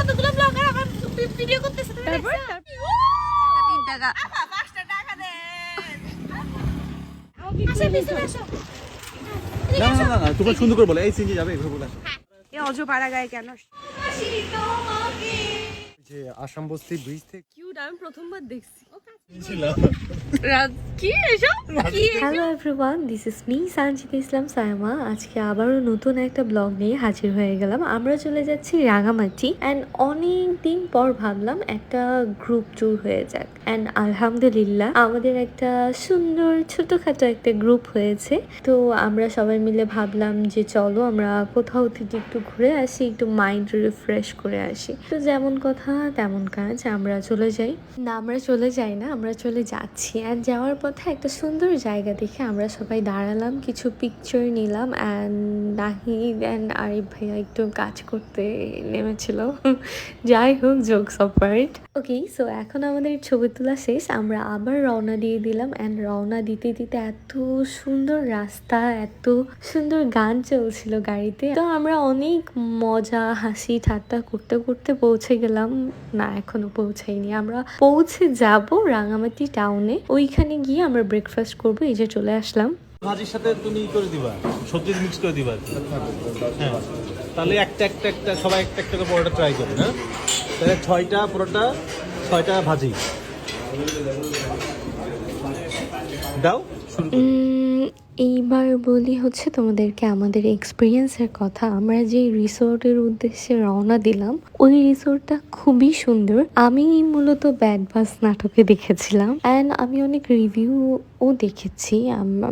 কতগুলো ব্লগার আমার ভিডিও করতেছে তুমি দেখছো? 3 টাকা আপা 5 টাকা দেন। আসো পিছনে আসো। না না না না তুমি সুন্দর করে বলো এই সিনজি যাবে এভাবে বলে আসো। এই অজপাড়া গায়ে কেন? যে আসাম বস্তি ব্রিজ থেকে কিউট, আমি প্রথমবার দেখছি। রাজ কি এসব কি? Hello everyone, this is me Sanjida Islam Saima. আজকে আবারও নতুন একটা ব্লগ নিয়ে হাজির হয়ে গেলাম। আমরা চলে যাচ্ছি রাঙামাটি অ্যান্ড অনেক দিন পর ভাবলাম একটা গ্রুপ ট্যুর হয়ে যাক অ্যান্ড আলহামদুলিল্লাহ আমাদের একটা সুন্দর ছোটখাটো একটা গ্রুপ হয়েছে। তো আমরা সবাই মিলে ভাবলাম যে চলো আমরা কোথাও থেকে একটু ঘুরে আসি, একটু মাইন্ড রিফ্রেশ করে আসি। তো যেমন কথা তেমন কাজ, আমরা চলে যাই। না আমরা চলে যাই না, আমরা চলে যাচ্ছি। অ্যান্ড যাওয়ার পথে একটা সুন্দর জায়গা দেখে আমরা সবাই দাঁড়ালাম, কিছু পিকচার নিলাম অ্যান্ড নাহিদ অ্যান্ড আরিফ ভাইয়া একটু কাজ করতে নেমেছিল। যাই হোক, জোকস অপারেট। ওকে, সো এখন আমাদের ছবি তোলা শেষ, আমরা আবার রওনা দিয়ে দিলাম। অ্যান্ড রওনা দিতে দিতে এত সুন্দর রাস্তা, এত সুন্দর গান চলছিল গাড়িতে, তো আমরা অনেক মজা হাসি ঠাট্টা করতে করতে পৌঁছে গেলাম। না এখনো পৌঁছাইনি, আমরা পৌঁছে যাব রাঙামাটি টাউনে। ওইখানে গিয়ে আমরা ব্রেকফাস্ট করবো। এই যে চলে আসলাম। ভাজির সাথে তুমি করে দিবা সবজি মিক্স করে দিবা আর কি। হ্যাঁ তাহলে একটা একটা একটা সবাই একটা একটা করে পরোটা ট্রাই করবে। হ্যাঁ তাহলে 6টা পরোটা 6টা ভাজি দাও শুরু করো। এইবার বলি হচ্ছে তোমাদেরকে আমাদের এক্সপিরিয়েন্সের কথা। আমরা যে রিসোর্টের উদ্দেশ্যে রওনা দিলাম, ওই রিসোর্টটা খুবই সুন্দর। আমি মূলত ব্যাড বাস নাটকে দেখেছিলাম অ্যান্ড আমি অনেক রিভিউও দেখেছি,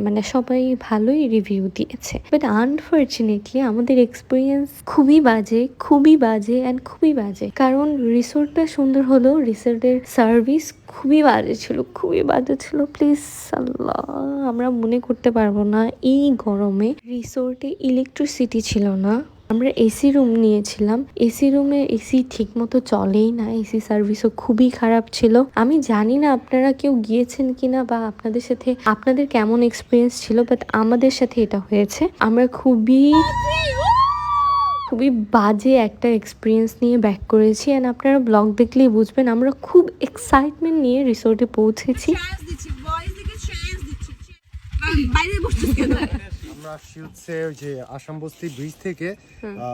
মানে সবাই ভালোই রিভিউ দিয়েছে। বাট আনফর্চুনেটলি আমাদের এক্সপিরিয়েন্স খুবই বাজে, খুবই বাজে অ্যান্ড খুবই বাজে। কারণ রিসোর্টটা সুন্দর হলেও রিসোর্টের সার্ভিস খুবই বাজে ছিল, খুবই বাজে ছিল। প্লিজ আল্লাহ, আমরা মনে করতে পারবো না এই গরমে রিসোর্টে ইলেকট্রিসিটি ছিল না। আমরা এসি রুম নিয়েছিলাম, এসি রুমে এসি ঠিক মতো চলেই না, এসি সার্ভিসও খুবই খারাপ ছিল। আমি জানি না আপনারা কেউ গিয়েছেন কিনা বা আপনাদের সাথে আপনাদের কেমন এক্সপিরিয়েন্স ছিল, বাট আমাদের সাথে এটা হয়েছে। আমরা খুবই বাজে একটা এক্সপিরিয়েন্স নিয়ে ব্যাক করেছি অ্যান্ড আপনারা ব্লগ দেখলেই বুঝবেন। আমরা খুব এক্সাইটমেন্ট নিয়ে রিসোর্টে পৌঁছেছি। আমরা আসছি হচ্ছে ওই যে আসাম বস্তি ব্রিজ থেকে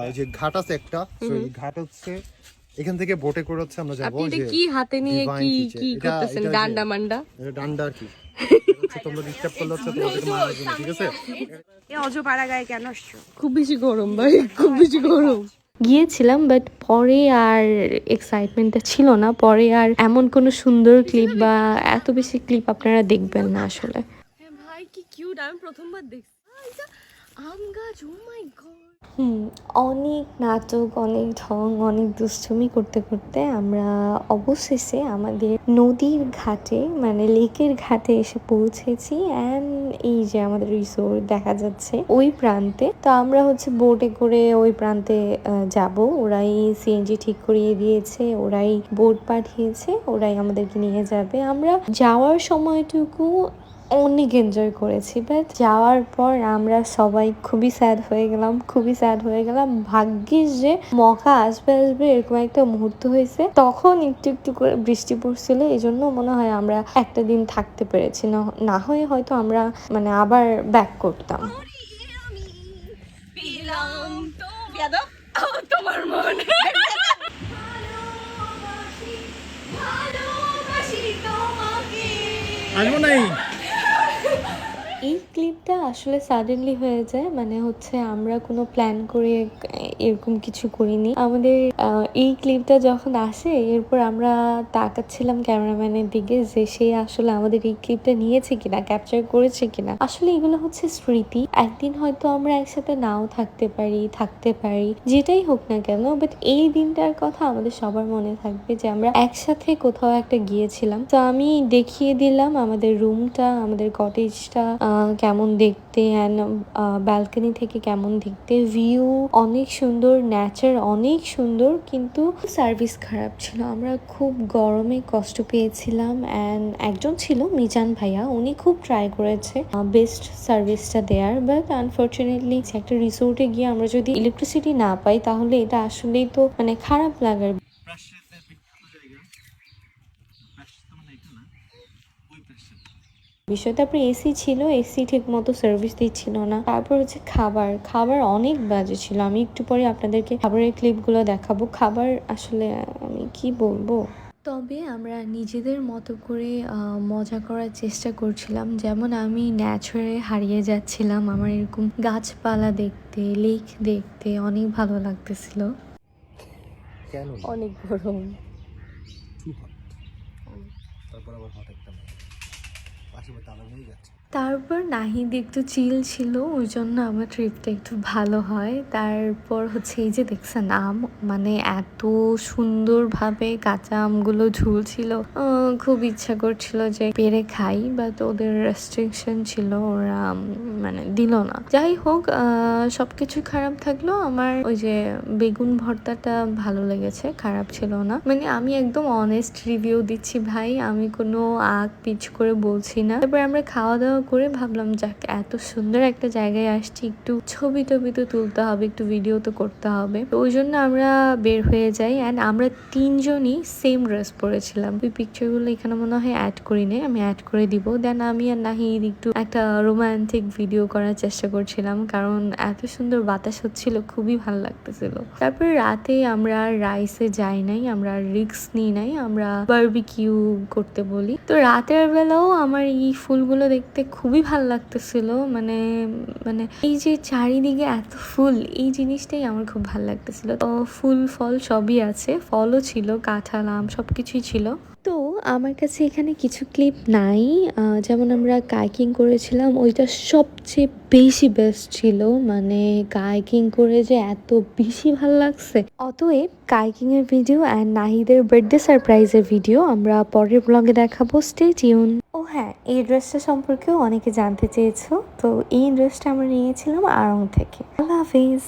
ওই যে ঘাট আছে একটা, তো এই ঘাট হচ্ছে এখান থেকে বোটে করে হচ্ছে আমরা যাবো। আপনি এটা কি হাতে নিয়ে কি কি করতেছেন? ডান্ডা মান্ডা ডান্ডা আর কি তোমরা ডিস্টার্ব করলে হচ্ছে তোমাদেরকে মারার জন্য, ঠিক আছে? এই অজপাড়া গায়ে কেন আসছো? খুব বেশি গরম ভাই, খুব বেশি গরম। গিয়েছিলাম বাট পরে আর এক্সাইটমেন্টটা ছিল না। পরে আর এমন কোনো সুন্দর ক্লিপ বা এত বেশি ক্লিপ আপনারা দেখবেন না আসলে। হ্যাঁ ভাই কি কিউট, আমি প্রথমবার দেখছি। আম গাছ, ও মাই গড। অনেক নাটক, অনেক ঢং, অনেক দুষ্টুমি করতে করতে আমরা অবশেষে আমাদের নদীর ঘাটে মানে লেকের ঘাটে এসে পৌঁছেছি। অ্যান্ড এই যে আমাদের রিসোর্ট দেখা যাচ্ছে ওই প্রান্তে। তো আমরা হচ্ছে বোটে করে ওই প্রান্তে যাব। ওরাই সিএনজি ঠিক করিয়ে দিয়েছে, ওরাই বোট পাঠিয়েছে, ওরাই আমাদেরকে নিয়ে যাবে। আমরা যাওয়ার সময়টুকু অনেক এনজয় করেছি, বাট যাওয়ার পর আমরা সবাই খুবই স্যাড হয়ে গেলাম, খুবই স্যাড হয়ে গেলাম। ভাগ্যিস যে মকা আসবে এরকম একটা মুহূর্ত হয়েছে। তখন একটু একটু করে বৃষ্টি পড়ছিল, এই জন্য মনে হয় আমরা একটা দিন থাকতে পেরেছি। না হয় হয়তো আমরা মানে আবার ব্যাক করতাম। তোমার মন আসবো নাই। এই ক্লিপটা আসলে সাডেনলি হয়ে যায়, মানে হচ্ছে আমরা কোনো প্ল্যান করে এরকম কিছু করিনি। আমাদের এই ক্লিপটা যখন আসে এরপর আমরা তাকাচ্ছিলাম ক্যামেরাম্যানের দিকে যে সে আসলে আমাদের এই ক্লিপটা নিয়েছে কিনা, ক্যাপচার করেছে কিনা। আসলে এগুলো হচ্ছে স্মৃতি, একদিন হয়তো আমরা একসাথে নাও থাকতে পারি যেটাই হোক না কেন, বাট এই দিনটার কথা আমাদের সবার মনে থাকবে যে আমরা একসাথে কোথাও একটা গিয়েছিলাম। তো আমি দেখিয়ে দিলাম আমাদের রুমটা, আমাদের কটেজটা কেমন দেখতে অ্যান্ড ব্যালকনি থেকে কেমন দেখতে, ভিউ অনেক সুন্দর, নেচার অনেক সুন্দর, কিন্তু সার্ভিস খারাপ ছিল। আমরা খুব গরমে কষ্ট পেয়েছিলাম অ্যান্ড একজন ছিল মিজান ভাইয়া, উনি খুব ট্রাই করেছে বেস্ট সার্ভিসটা দেওয়ার, বাট আনফর্চুনেটলি একটা রিসোর্টে গিয়ে আমরা যদি ইলেকট্রিসিটি না পাই তাহলে এটা আসলেই তো মানে খারাপ লাগার রাজশাহীতে বিখ্যাত জায়গা, রাজশাহী মানে এটা না, ওই রাজশাহী। বিষয় তারপরে এসি ছিল, এসি ঠিক মতো সার্ভিস দিচ্ছিল না। তারপর হচ্ছে খাবার, খাবার অনেক বাজে ছিল। আমি একটু পরে আপনাদেরকে খাবারের ক্লিপগুলো দেখাবো। খাবার আসলে আমি কি বলবো। তবে আমরা নিজেদের মতো করে মজা করার চেষ্টা করছিলাম। যেমন আমি ন্যাচারে হারিয়ে যাচ্ছিলাম। আমার এরকম গাছপালা দেখতে, লেক দেখতে অনেক ভালো লাগতেছিল। কেন অনেক গরম। তারপর আবার হট একটা পাশে তালা হয়ে যাচ্ছে। তারপর নাহিদ একটু চিল ছিল, ওই জন্য আমার ট্রিপটা একটু ভালো হয়। তারপর হচ্ছে এই যে দেখছেন আম, মানে এত সুন্দরভাবে কাঁচা আমগুলো ঝুলছিল, খুব ইচ্ছা করছিল যে পেরে খাই, বাট ওদের রেস্ট্রিকশন ছিল, ওরা মানে দিল না। যাই হোক, সবকিছু খারাপ থাকলো, আমার ওই যে বেগুন ভর্তাটা ভালো লেগেছে, খারাপ ছিল না। মানে আমি একদম অনেস্ট রিভিউ দিচ্ছি ভাই, আমি কোনো আগ পিছ করে বলছি না। তারপর আমরা খাওয়া দাওয়া করে ভাবলাম যাক এত সুন্দর একটা জায়গায় আসছি, একটু ছবি টবি তো তুলতে হবে, একটু ভিডিও তো করতে হবে। তো ওই জন্য আমরা বের হয়ে যাই। অ্যান্ড আমরা তিনজনই সেম ড্রেস পরেছিলাম। ওই পিকচারগুলো এখানে মনে হয় অ্যাড করি নাই, আমি অ্যাড করে দিব। দেন আমি আর নাহিদ একটু একটা রোমান্টিক ভিডিও করার চেষ্টা করছিলাম, কারণ এত সুন্দর বাতাস হচ্ছিল, খুবই ভালো লাগতেছিল। তারপর রাতে আমরা রাইসে যাই নাই, আমরা রিস্ক নিই নাই, আমরা বারবিকিউ করতে বলি। তো রাতের বেলাও আমার এই ফুলগুলো দেখতে খুবই ভালো লাগতেছিল। মানে মানে এই যে চারিদিকে এত ফুল, এই জিনিসটাই আমার খুব ভালো লাগতেছিল। তো ফুল ফল সবই আছে, ফলও ছিল, কাঁঠাল আম সবকিছুই ছিল। তো আমার কাছে এখানে কিছু ক্লিপ নাই, যেমন আমরা কাইকিং করেছিলাম, ওইটা সবচেয়ে বেশি বেস্ট ছিল। মানে কাইকিং করে যে এত বেশি ভালো লাগছে। অতএব কাইকিং এর ভিডিও অ্যান্ড নাহিদের বার্থডে সারপ্রাইজের ভিডিও আমরা পরের ব্লগে দেখাবো। Stay tune. ও হ্যাঁ, এই ড্রেসটা সম্পর্কেও অনেকে জানতে চেয়েছো। তো এই ড্রেসটা আমরা নিয়েছিলাম আড়ং থেকে। আল্লাহ হাফিজ।